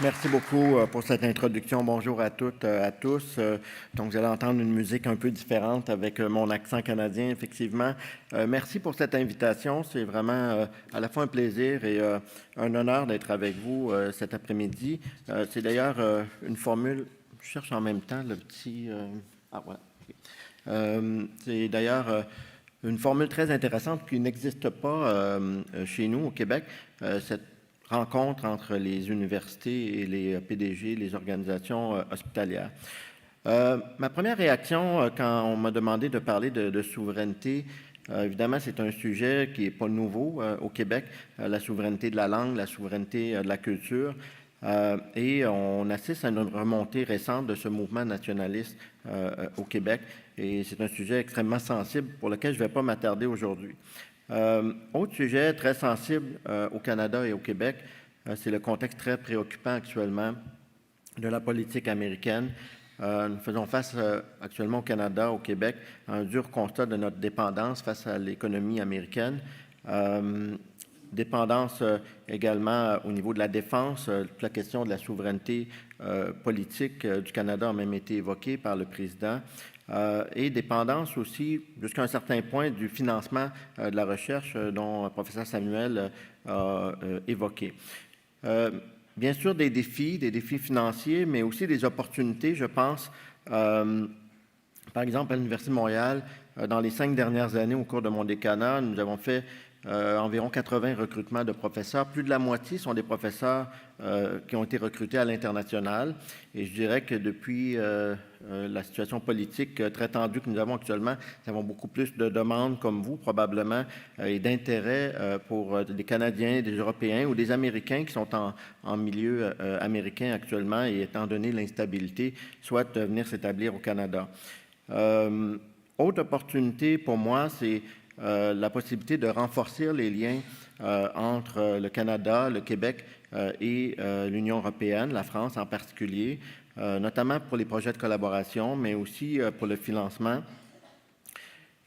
Merci beaucoup pour cette introduction. Bonjour à toutes, à tous. Donc, vous allez entendre une musique un peu différente avec mon accent canadien, effectivement. Merci pour cette invitation. C'est vraiment à la fois un plaisir et un honneur d'être avec vous cet après-midi. C'est d'ailleurs une formule... Je cherche en même temps le petit... Ah, voilà. C'est d'ailleurs... une formule très intéressante qui n'existe pas chez nous au Québec. Cette rencontre entre les universités et les PDG, les organisations hospitalières. Ma première réaction quand on m'a demandé de parler de souveraineté, évidemment, c'est un sujet qui n'est pas nouveau au Québec, la souveraineté de la langue, la souveraineté de la culture. Et on assiste à une remontée récente de ce mouvement nationaliste au Québec. Et c'est un sujet extrêmement sensible pour lequel je ne vais pas m'attarder aujourd'hui. Autre sujet très sensible au Canada et au Québec, c'est le contexte très préoccupant actuellement de la politique américaine. Nous faisons face actuellement au Canada, au Québec, à un dur constat de notre dépendance face à l'économie américaine. Dépendance également au niveau de la défense. La question de la souveraineté politique du Canada a même été évoquée par le président. Et dépendance aussi, jusqu'à un certain point, du financement de la recherche dont le professeur Samuel a évoqué. Bien sûr, des défis financiers, mais aussi des opportunités, je pense. Par exemple, à l'Université de Montréal, dans les 5 dernières années, au cours de mon décanat, nous avons fait environ 80 recrutements de professeurs. Plus de la moitié sont des professeurs qui ont été recrutés à l'international. Et je dirais que depuis la situation politique très tendue que nous avons actuellement, nous avons beaucoup plus de demandes comme vous, probablement, et d'intérêt pour des Canadiens, des Européens ou des Américains qui sont en milieu américain actuellement et étant donné l'instabilité, souhaitent venir s'établir au Canada. Autre opportunité pour moi, c'est la possibilité de renforcer les liens entre le Canada, le Québec et l'Union européenne, la France en particulier, notamment pour les projets de collaboration, mais aussi pour le financement.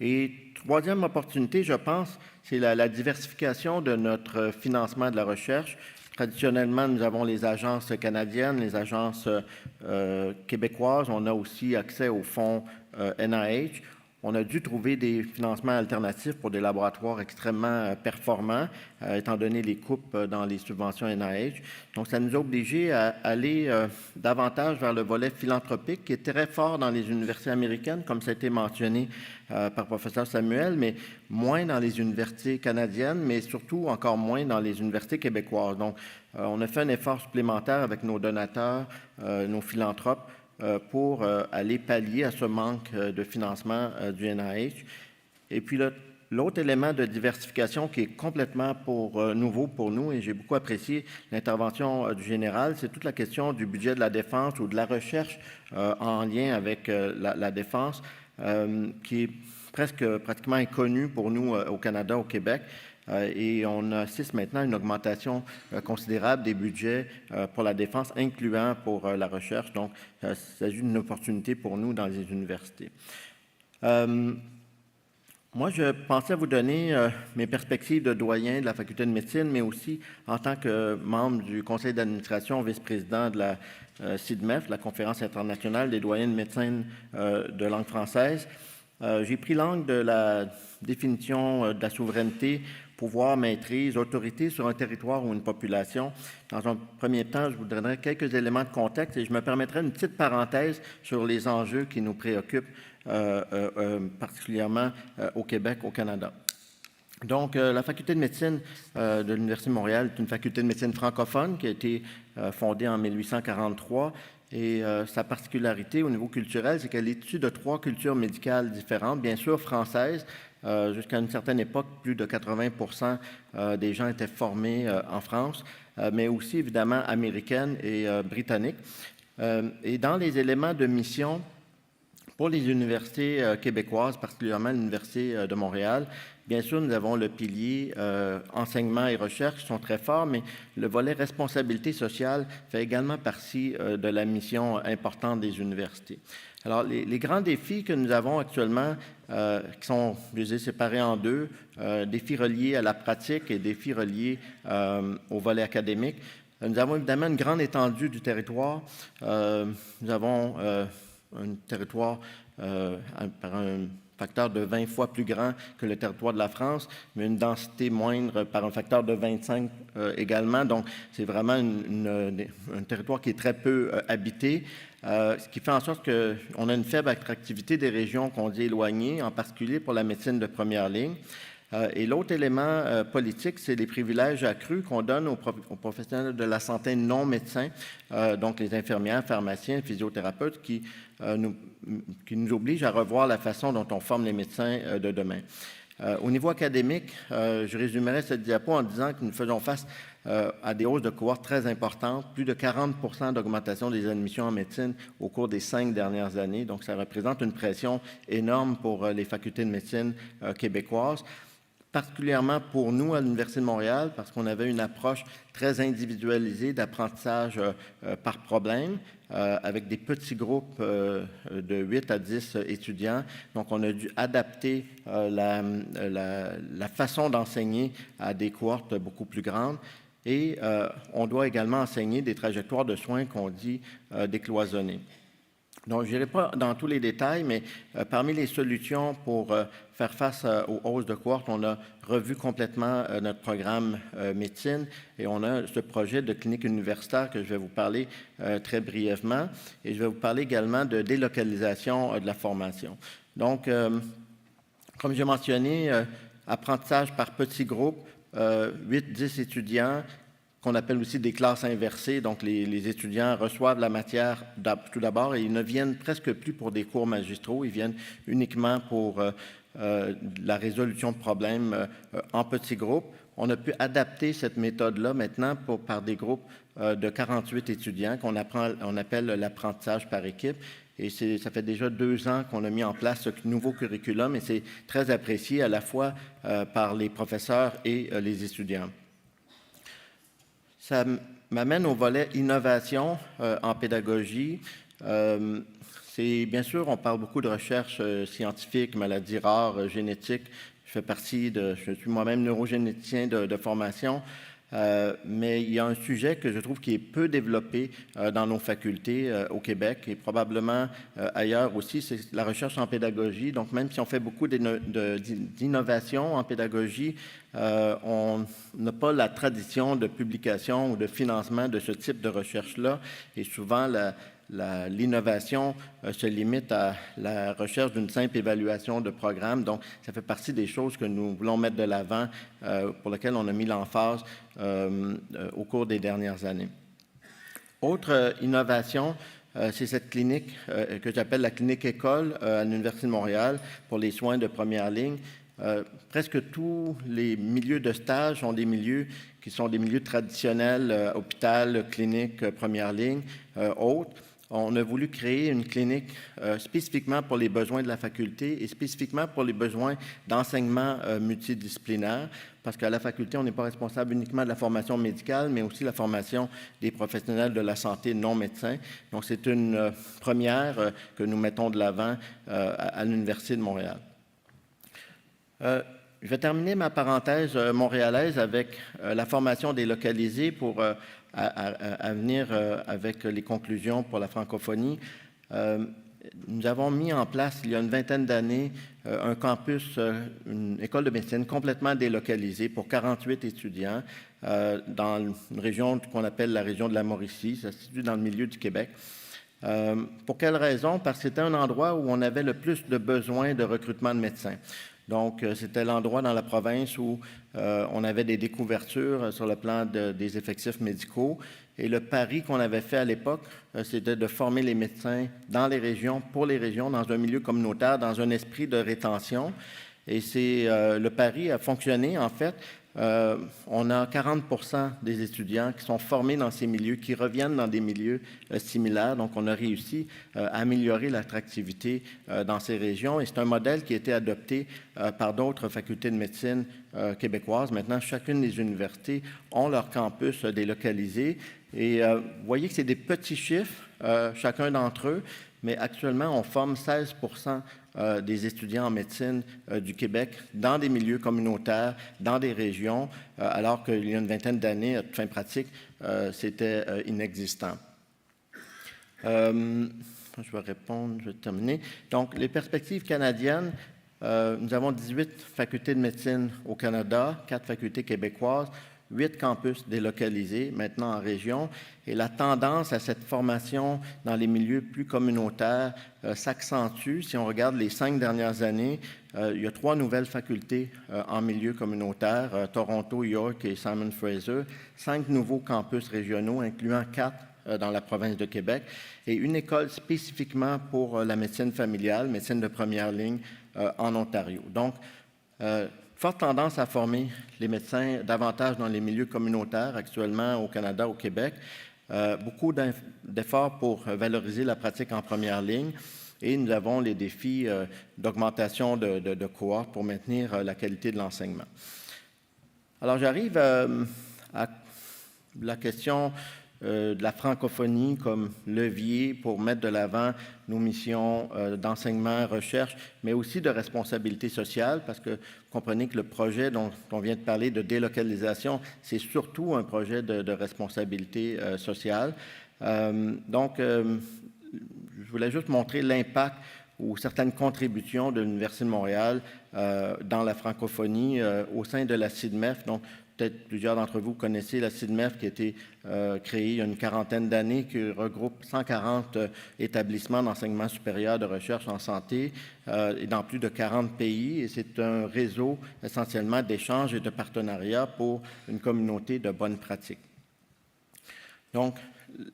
Et troisième opportunité, je pense, c'est la diversification de notre financement de la recherche. Traditionnellement, nous avons les agences canadiennes, les agences québécoises. On a aussi accès au fonds NIH. On a dû trouver des financements alternatifs pour des laboratoires extrêmement performants, étant donné les coupes dans les subventions NIH. Donc, ça nous a obligés à aller davantage vers le volet philanthropique, qui est très fort dans les universités américaines, comme ça a été mentionné par le professeur Samuel, mais moins dans les universités canadiennes, mais surtout encore moins dans les universités québécoises. Donc, on a fait un effort supplémentaire avec nos donateurs, nos philanthropes, pour aller pallier à ce manque de financement du NIH. Et puis l'autre élément de diversification qui est complètement nouveau pour nous, et j'ai beaucoup apprécié l'intervention du général, c'est toute la question du budget de la défense ou de la recherche en lien avec la défense, qui est pratiquement inconnue pour nous au Canada, au Québec. Et on assiste maintenant à une augmentation considérable des budgets pour la défense, incluant pour la recherche. Donc, il s'agit d'une opportunité pour nous dans les universités. Moi, je pensais vous donner mes perspectives de doyen de la Faculté de médecine, mais aussi en tant que membre du conseil d'administration, vice-président de la CIDMEF, la Conférence internationale des doyens de médecine de langue française. J'ai pris l'angle de la définition de la souveraineté, pouvoir, maîtrise, autorité sur un territoire ou une population. Dans un premier temps, je vous donnerai quelques éléments de contexte et je me permettrai une petite parenthèse sur les enjeux qui nous préoccupent particulièrement au Québec, au Canada. Donc, la Faculté de médecine de l'Université de Montréal est une faculté de médecine francophone qui a été fondée en 1843. Et sa particularité au niveau culturel, c'est qu'elle est issue de 3 cultures médicales différentes, bien sûr françaises. Jusqu'à une certaine époque, plus de 80% des gens étaient formés en France, mais aussi évidemment américaines et britanniques. Et dans les éléments de mission, pour les universités québécoises, particulièrement l'Université de Montréal, bien sûr, nous avons le pilier enseignement et recherche qui sont très forts, mais le volet responsabilité sociale fait également partie de la mission importante des universités. Alors, les grands défis que nous avons actuellement, qui sont, je les ai séparés en deux, défis reliés à la pratique et défis reliés au volet académique. Nous avons évidemment une grande étendue du territoire. Nous avons un territoire par un facteur de 20 fois plus grand que le territoire de la France, mais une densité moindre par un facteur de 25 également. Donc, c'est vraiment un territoire qui est très peu habité, ce qui fait en sorte qu'on a une faible attractivité des régions qu'on dit éloignées, en particulier pour la médecine de première ligne. Et l'autre élément politique, c'est les privilèges accrus qu'on donne aux professionnels de la santé non médecins, donc les infirmières, pharmaciens, physiothérapeutes, qui nous obligent à revoir la façon dont on forme les médecins de demain. Au niveau académique, je résumerai cette diapo en disant que nous faisons face à des hausses de cohortes très importantes, plus de 40% d'augmentation des admissions en médecine au cours des 5 dernières années. Donc, ça représente une pression énorme pour les facultés de médecine québécoises, particulièrement pour nous à l'Université de Montréal, parce qu'on avait une approche très individualisée d'apprentissage par problème, avec des petits groupes de 8 à 10 étudiants. Donc, on a dû adapter la façon d'enseigner à des cohortes beaucoup plus grandes. Et on doit également enseigner des trajectoires de soins qu'on dit décloisonnées. Donc, je n'irai pas dans tous les détails, mais parmi les solutions pour faire face aux hausses de cohorte, on a revu complètement notre programme médecine et on a ce projet de clinique universitaire que je vais vous parler très brièvement. Et je vais vous parler également de délocalisation de la formation. Donc, comme j'ai mentionné, apprentissage par petits groupes, 8-10 étudiants, qu'on appelle aussi des classes inversées. Donc, les étudiants reçoivent la matière tout d'abord et ils ne viennent presque plus pour des cours magistraux. Ils viennent uniquement pour la résolution de problèmes en petits groupes. On a pu adapter cette méthode-là maintenant par des groupes de 48 étudiants qu'on appelle l'apprentissage par équipe. Et ça fait déjà 2 ans qu'on a mis en place ce nouveau curriculum et c'est très apprécié à la fois par les professeurs et les étudiants. Ça m'amène au volet innovation en pédagogie. C'est bien sûr, on parle beaucoup de recherche scientifique, maladies rares, génétique. Je suis moi-même neurogénéticien de formation, mais il y a un sujet que je trouve qui est peu développé dans nos facultés au Québec et probablement ailleurs aussi, c'est la recherche en pédagogie. Donc, même si on fait beaucoup d'innovation en pédagogie, on n'a pas la tradition de publication ou de financement de ce type de recherche-là. Et souvent, l'innovation se limite à la recherche d'une simple évaluation de programme. Donc, ça fait partie des choses que nous voulons mettre de l'avant, pour lesquelles on a mis l'emphase au cours des dernières années. Autre innovation, c'est cette clinique que j'appelle la clinique école à l'Université de Montréal pour les soins de première ligne. Presque tous les milieux de stage sont des milieux qui sont des milieux traditionnels, hôpital, clinique, première ligne, autres. On a voulu créer une clinique spécifiquement pour les besoins de la faculté et spécifiquement pour les besoins d'enseignement multidisciplinaire, parce qu'à la faculté, on n'est pas responsable uniquement de la formation médicale, mais aussi de la formation des professionnels de la santé non médecins. Donc, c'est une première que nous mettons de l'avant à l'Université de Montréal. Je vais terminer ma parenthèse montréalaise avec la formation délocalisée pour à venir avec les conclusions pour la francophonie. Nous avons mis en place, il y a une vingtaine d'années, un campus, une école de médecine complètement délocalisée pour 48 étudiants dans une région qu'on appelle la région de la Mauricie. Ça se situe dans le milieu du Québec. Pour quelle raison? Parce que c'était un endroit où on avait le plus de besoins de recrutement de médecins. Donc, c'était l'endroit dans la province où on avait des découvertures sur le plan des effectifs médicaux. Et le pari qu'on avait fait à l'époque, c'était de former les médecins dans les régions, pour les régions, dans un milieu communautaire, dans un esprit de rétention. Et le pari a fonctionné, en fait. On a 40% des étudiants qui sont formés dans ces milieux, qui reviennent dans des milieux similaires. Donc, on a réussi à améliorer l'attractivité dans ces régions. Et c'est un modèle qui a été adopté par d'autres facultés de médecine québécoises. Maintenant, chacune des universités ont leur campus délocalisé. Et vous voyez que c'est des petits chiffres, chacun d'entre eux, mais actuellement, on forme 16% des étudiants en médecine du Québec dans des milieux communautaires, dans des régions, alors qu'il y a une vingtaine d'années, à toute fin pratique, c'était inexistant. Je vais répondre, je vais terminer. Donc, les perspectives canadiennes, nous avons 18 facultés de médecine au Canada, 4 facultés québécoises, 8 campus délocalisés, maintenant en région, et la tendance à cette formation dans les milieux plus communautaires s'accentue. Si on regarde les 5 dernières années, il y a 3 nouvelles facultés en milieu communautaire, Toronto, York et Simon Fraser, 5 nouveaux campus régionaux, incluant 4 dans la province de Québec, et une école spécifiquement pour la médecine familiale, médecine de première ligne en Ontario. Donc, forte tendance à former les médecins davantage dans les milieux communautaires actuellement au Canada, au Québec. Beaucoup d'efforts pour valoriser la pratique en première ligne. Et nous avons les défis d'augmentation de cohortes pour maintenir la qualité de l'enseignement. Alors, j'arrive à la question de la francophonie comme levier pour mettre de l'avant nos missions d'enseignement, recherche, mais aussi de responsabilité sociale, parce que vous comprenez que le projet dont on vient de parler de délocalisation, c'est surtout un projet de responsabilité sociale. Donc, je voulais juste montrer l'impact ou certaines contributions de l'Université de Montréal dans la francophonie au sein de la CIDMEF. Donc, peut-être plusieurs d'entre vous connaissez la CIDMEF qui a été créée il y a une quarantaine d'années, qui regroupe 140 établissements d'enseignement supérieur de recherche en santé et dans plus de 40 pays. Et c'est un réseau essentiellement d'échanges et de partenariats pour une communauté de bonnes pratiques. Donc,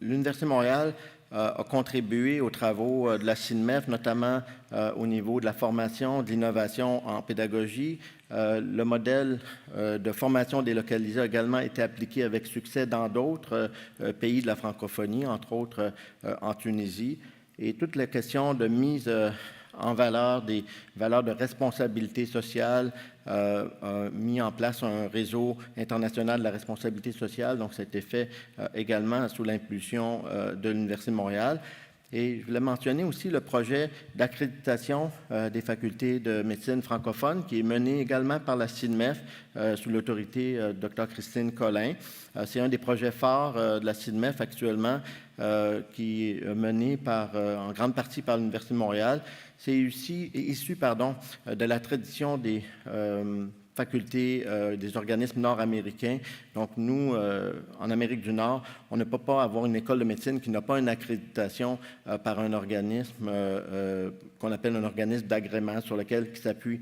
l'Université de Montréal a contribué aux travaux de la CIDMEF, notamment au niveau de la formation, de l'innovation en pédagogie. Le modèle de formation délocalisée a également été appliqué avec succès dans d'autres pays de la francophonie, entre autres en Tunisie. Et toutes les questions de mise en valeur des valeurs de responsabilité sociale a mis en place un réseau international de la responsabilité sociale. Donc, ça a été fait également sous l'impulsion de l'Université de Montréal. Et je voulais mentionner aussi le projet d'accréditation des facultés de médecine francophone qui est mené également par la CIDMEF sous l'autorité de Dr. Christine Collin. C'est un des projets forts de la CIDMEF actuellement qui est mené en grande partie par l'Université de Montréal. C'est issu de la tradition des facultés des organismes nord-américains. Donc, nous, en Amérique du Nord, on ne peut pas avoir une école de médecine qui n'a pas une accréditation par un organisme qu'on appelle un organisme d'agrément sur lequel qui s'appuie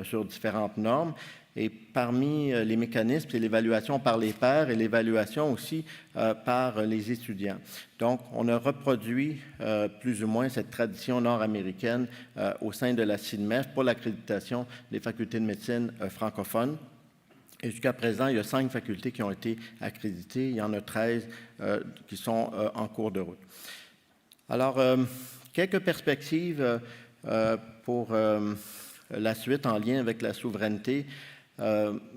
sur différentes normes. Et parmi les mécanismes, c'est l'évaluation par les pairs et l'évaluation aussi par les étudiants. Donc, on a reproduit plus ou moins cette tradition nord-américaine au sein de la CIDMEF pour l'accréditation des facultés de médecine francophones. Et jusqu'à présent, il y a 5 facultés qui ont été accréditées. Il y en a 13 qui sont en cours de route. Alors, quelques perspectives pour la suite en lien avec la souveraineté.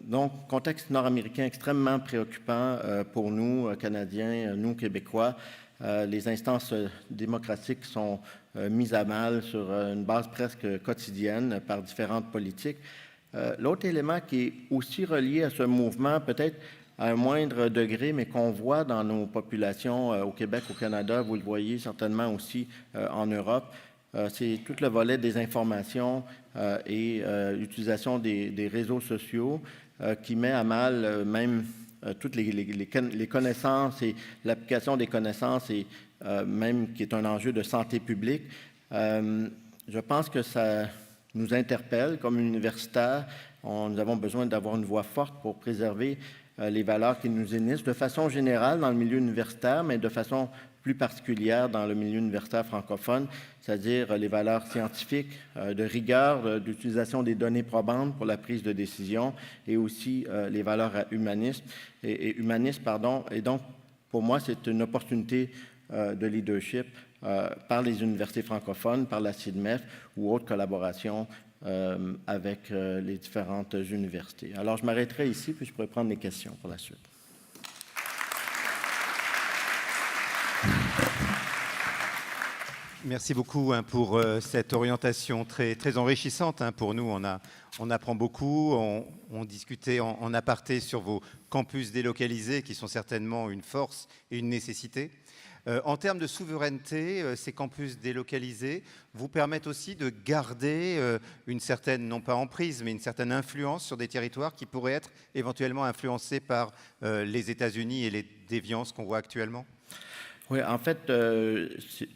Donc, contexte nord-américain extrêmement préoccupant pour nous, Canadiens, nous, Québécois. Les instances démocratiques sont mises à mal sur une base presque quotidienne par différentes politiques. L'autre élément qui est aussi relié à ce mouvement, peut-être à un moindre degré, mais qu'on voit dans nos populations au Québec, au Canada, vous le voyez certainement aussi en Europe, c'est tout le volet des informations et l'utilisation des réseaux sociaux qui met à mal même toutes les connaissances et l'application des connaissances et même qui est un enjeu de santé publique. Je pense que ça nous interpelle comme universitaires. Nous avons besoin d'avoir une voix forte pour préserver les valeurs qui nous unissent de façon générale dans le milieu universitaire, mais de façon plus particulière dans le milieu universitaire francophone, c'est-à-dire les valeurs scientifiques, de rigueur, d'utilisation des données probantes pour la prise de décision et aussi les valeurs humanistes. Et donc, pour moi, c'est une opportunité de leadership par les universités francophones, par la CIDMEF ou autres collaborations avec les différentes universités. Alors, je m'arrêterai ici, puis je pourrai prendre les questions pour la suite. Merci beaucoup pour cette orientation très enrichissante. Pour nous, on apprend beaucoup. On discutait en aparté sur vos campus délocalisés qui sont certainement une force et une nécessité. En termes de souveraineté, ces campus délocalisés vous permettent aussi de garder une certaine, non pas emprise, mais une certaine influence sur des territoires qui pourraient être éventuellement influencés par les États-Unis et les déviances qu'on voit actuellement? Oui, en fait,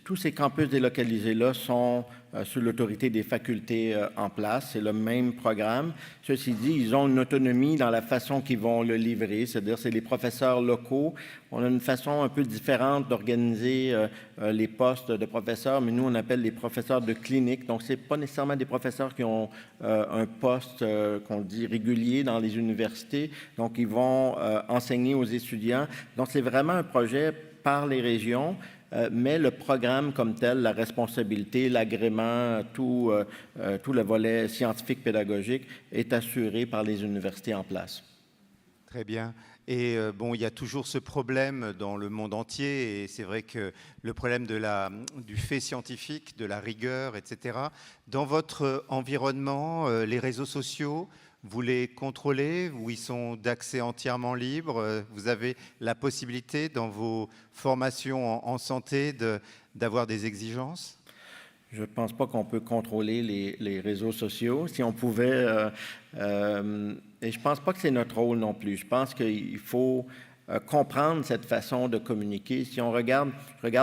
tous ces campus délocalisés-là sont sous l'autorité des facultés en place. C'est le même programme. Ceci dit, ils ont une autonomie dans la façon qu'ils vont le livrer, c'est-à-dire c'est les professeurs locaux. On a une façon un peu différente d'organiser les postes de professeurs, mais nous, on appelle les professeurs de clinique. Donc, ce n'est pas nécessairement des professeurs qui ont un poste, qu'on dit, régulier dans les universités. Donc, ils vont enseigner aux étudiants. Donc, c'est vraiment un projet par les régions, mais le programme comme tel, la responsabilité, l'agrément, tout le volet scientifique pédagogique est assuré par les universités en place. Très bien. Et bon, il y a toujours ce problème dans le monde entier, et c'est vrai que le problème du fait scientifique, de la rigueur, etc. Dans votre environnement, les réseaux sociaux, vous les contrôlez ou ils sont d'accès entièrement libre? Vous avez la possibilité dans vos formations en santé d'avoir des exigences? Je ne pense pas qu'on peut contrôler les réseaux sociaux. Si on pouvait, et je ne pense pas que c'est notre rôle non plus. Je pense qu'il faut comprendre cette façon de communiquer. Si on regarde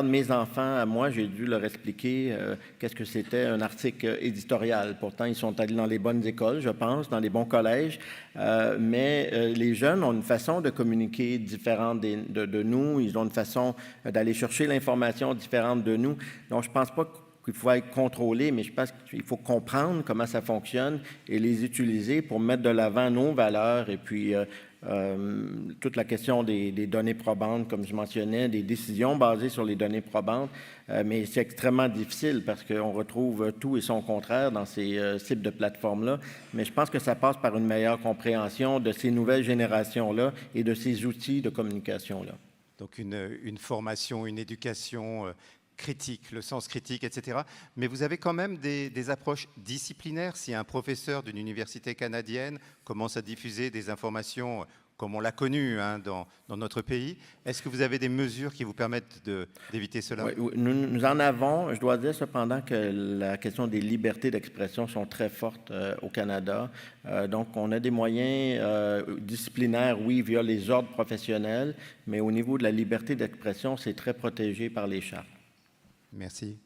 mes enfants à moi, j'ai dû leur expliquer qu'est-ce que c'était un article éditorial. Pourtant, ils sont allés dans les bonnes écoles, je pense, dans les bons collèges, mais les jeunes ont une façon de communiquer différente de nous. Ils ont une façon d'aller chercher l'information différente de nous. Donc, je ne pense pas qu'il faut être contrôlé, mais je pense qu'il faut comprendre comment ça fonctionne et les utiliser pour mettre de l'avant nos valeurs et puis toute la question des données probantes, comme je mentionnais, des décisions basées sur les données probantes, mais c'est extrêmement difficile parce qu'on retrouve tout et son contraire dans ces types de plateformes-là, mais je pense que ça passe par une meilleure compréhension de ces nouvelles générations-là et de ces outils de communication-là. Donc une formation, une éducation critique, le sens critique, etc. Mais vous avez quand même des approches disciplinaires. Si un professeur d'une université canadienne commence à diffuser des informations comme on l'a connu dans notre pays, est-ce que vous avez des mesures qui vous permettent d'éviter cela? Oui, nous en avons. Je dois dire cependant que la question des libertés d'expression sont très fortes au Canada. Donc, on a des moyens disciplinaires, oui, via les ordres professionnels, mais au niveau de la liberté d'expression, c'est très protégé par les chartes. Merci.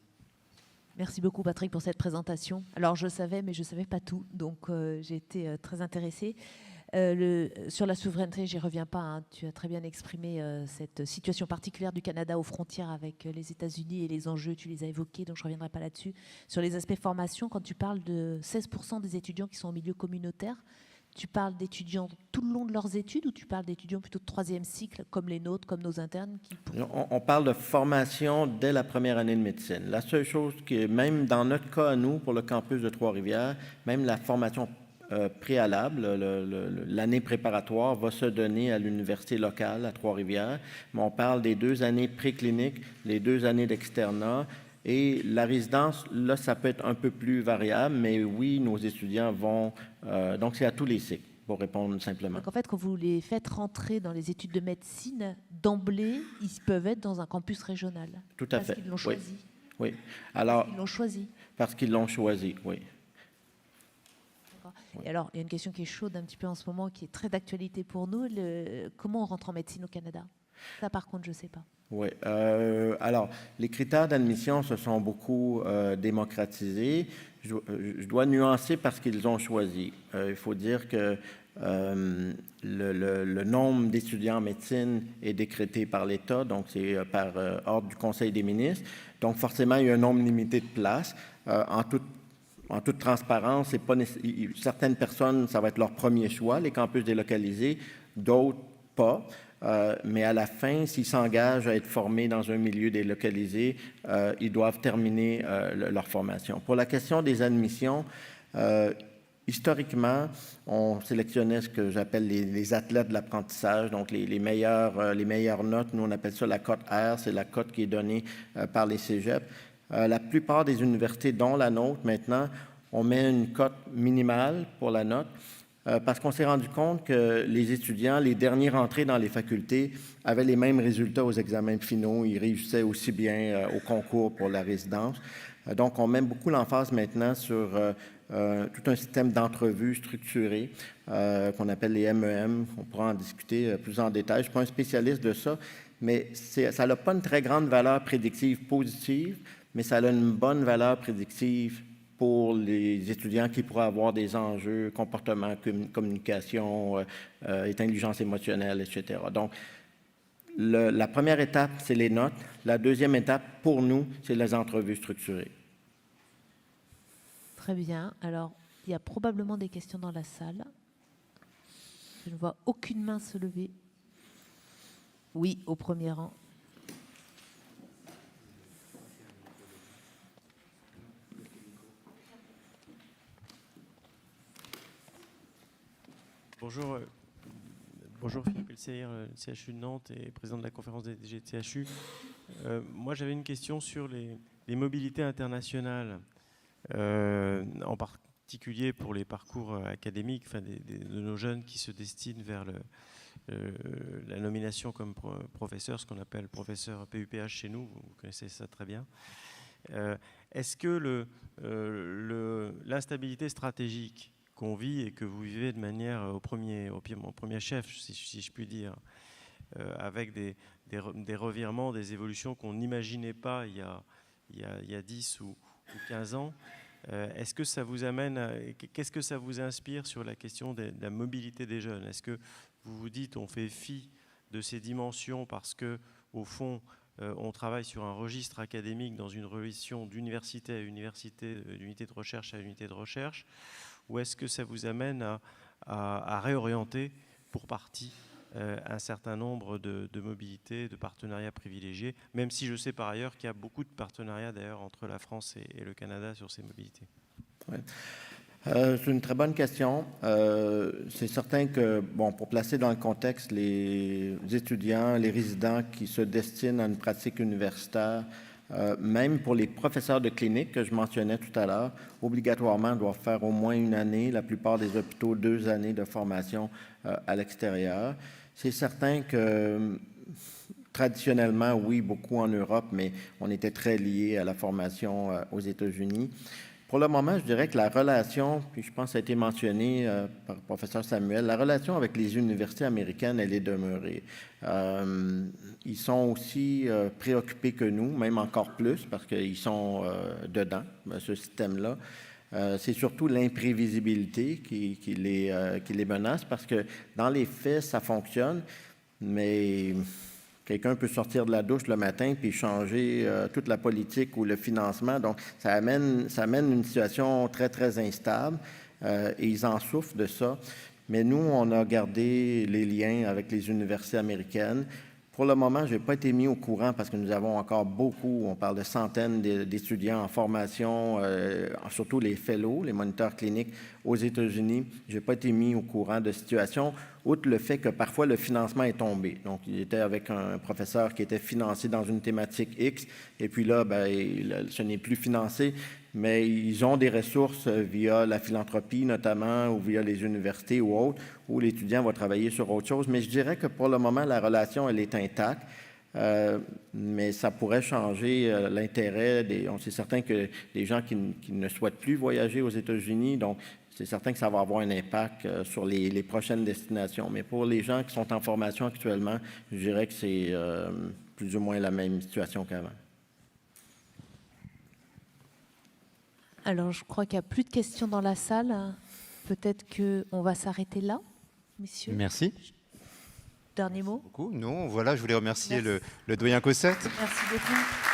Merci beaucoup, Patrick, pour cette présentation. Alors, je savais, mais je ne savais pas tout, donc j'ai été très intéressée. Sur la souveraineté, j'y reviens pas. Tu as très bien exprimé cette situation particulière du Canada aux frontières avec les États-Unis et les enjeux, tu les as évoqués, donc je ne reviendrai pas là-dessus. Sur les aspects formation, quand tu parles de 16% des étudiants qui sont en milieu communautaire, tu parles d'étudiants tout le long de leurs études ou tu parles d'étudiants plutôt de troisième cycle, comme les nôtres, comme nos internes On parle de formation dès la première année de médecine. La seule chose qui, même dans notre cas à nous, pour le campus de Trois-Rivières, même la formation préalable, l'année préparatoire va se donner à l'université locale à Trois-Rivières. Mais on parle des 2 années précliniques, les 2 années d'externat. Et la résidence, là, ça peut être un peu plus variable, mais oui, nos étudiants vont... donc, c'est à tous les cycles, pour répondre simplement. Donc, en fait, quand vous les faites rentrer dans les études de médecine, d'emblée, ils peuvent être dans un campus régional. Tout à fait. Parce qu'ils l'ont choisi. Oui. Alors, ils l'ont choisi. Parce qu'ils l'ont choisi, oui. Et alors, il y a une question qui est chaude un petit peu en ce moment, qui est très d'actualité pour nous. Comment on rentre en médecine au Canada? Ça, par contre, je ne sais pas. Oui. Alors, les critères d'admission se sont beaucoup démocratisés. Je dois nuancer parce qu'ils ont choisi. Il faut dire que le nombre d'étudiants en médecine est décrété par l'État, donc c'est par ordre du Conseil des ministres. Donc, forcément, il y a un nombre limité de places. En toute transparence, c'est pas certaines personnes, ça va être leur premier choix, les campus délocalisés, d'autres pas. Mais à la fin, s'ils s'engagent à être formés dans un milieu délocalisé, ils doivent terminer leur formation. Pour la question des admissions, historiquement, on sélectionnait ce que j'appelle les athlètes de l'apprentissage, donc les meilleures notes. Nous, on appelle ça la cote R, c'est la cote qui est donnée par les cégeps. La plupart des universités, dont la nôtre maintenant, on met une cote minimale pour la note parce qu'on s'est rendu compte que les étudiants, les derniers rentrés dans les facultés, avaient les mêmes résultats aux examens finaux. Ils réussissaient aussi bien au concours pour la résidence. Donc, on met beaucoup l'emphase maintenant sur tout un système d'entrevues structurées qu'on appelle les MEM. On pourra en discuter plus en détail. Je ne suis pas un spécialiste de ça, mais ça n'a pas une très grande valeur prédictive positive, mais ça a une bonne valeur prédictive pour les étudiants qui pourraient avoir des enjeux, comportement, communication, intelligence émotionnelle, etc. Donc, la première étape, c'est les notes. La deuxième étape, pour nous, c'est les entrevues structurées. Très bien. Alors, il y a probablement des questions dans la salle. Je ne vois aucune main se lever. Oui, au premier rang. Bonjour, bonjour Philippe Elseir, CHU de Nantes et président de la conférence des DG de CHU. Moi, j'avais une question sur les mobilités internationales, en particulier pour les parcours académiques, enfin de nos jeunes qui se destinent vers la nomination comme professeur, ce qu'on appelle professeur PUPH chez nous, vous connaissez ça très bien. Est-ce que l'instabilité stratégique qu'on vit et que vous vivez de manière au premier chef, si je puis dire, avec des revirements, des évolutions qu'on n'imaginait pas il y a 10 ou 15 ans, est-ce que ça vous amène qu'est-ce que ça vous inspire sur la question de la mobilité des jeunes? Est-ce que vous vous dites on fait fi de ces dimensions parce que, au fond, on travaille sur un registre académique dans une relation d'université à université, d'unité de recherche à unité de recherche, ou est-ce que ça vous amène à réorienter pour partie un certain nombre de mobilités, de partenariats privilégiés, même si je sais par ailleurs qu'il y a beaucoup de partenariats d'ailleurs entre la France et le Canada sur ces mobilités? Ouais. C'est une très bonne question. C'est certain que, bon, pour placer dans le contexte les étudiants, les résidents qui se destinent à une pratique universitaire, même pour les professeurs de clinique que je mentionnais tout à l'heure, obligatoirement doivent faire au moins une année, la plupart des hôpitaux 2 années de formation à l'extérieur. C'est certain que traditionnellement, oui, beaucoup en Europe, mais on était très liés à la formation aux États-Unis. Pour le moment, je dirais que la relation, puis je pense que ça a été mentionné par le professeur Samuel, la relation avec les universités américaines, elle est demeurée. Ils sont aussi préoccupés que nous, même encore plus, parce qu'ils sont dedans, ce système-là. C'est surtout l'imprévisibilité qui les menace, parce que dans les faits, ça fonctionne, mais quelqu'un peut sortir de la douche le matin puis changer toute la politique ou le financement. Donc, ça amène une situation très, très instable et ils en souffrent de ça. Mais nous, on a gardé les liens avec les universités américaines. Pour le moment, je n'ai pas été mis au courant parce que nous avons encore beaucoup, on parle de centaines d'étudiants en formation, surtout les fellows, les moniteurs cliniques aux États-Unis. Je n'ai pas été mis au courant de situation, outre le fait que parfois le financement est tombé. Donc, il était avec un professeur qui était financé dans une thématique X, et puis là, ce n'est plus financé, mais ils ont des ressources via la philanthropie notamment, ou via les universités ou autres, où l'étudiant va travailler sur autre chose. Mais je dirais que pour le moment, la relation, elle est intacte. Mais ça pourrait changer l'intérêt. On sait certain que les gens qui ne souhaitent plus voyager aux États-Unis, donc c'est certain que ça va avoir un impact sur les prochaines destinations. Mais pour les gens qui sont en formation actuellement, je dirais que c'est plus ou moins la même situation qu'avant. Alors, je crois qu'il n'y a plus de questions dans la salle. Peut-être qu'on va s'arrêter là, messieurs. Merci. Dernier mot. Non, voilà, je voulais remercier le doyen Cossette. Merci beaucoup.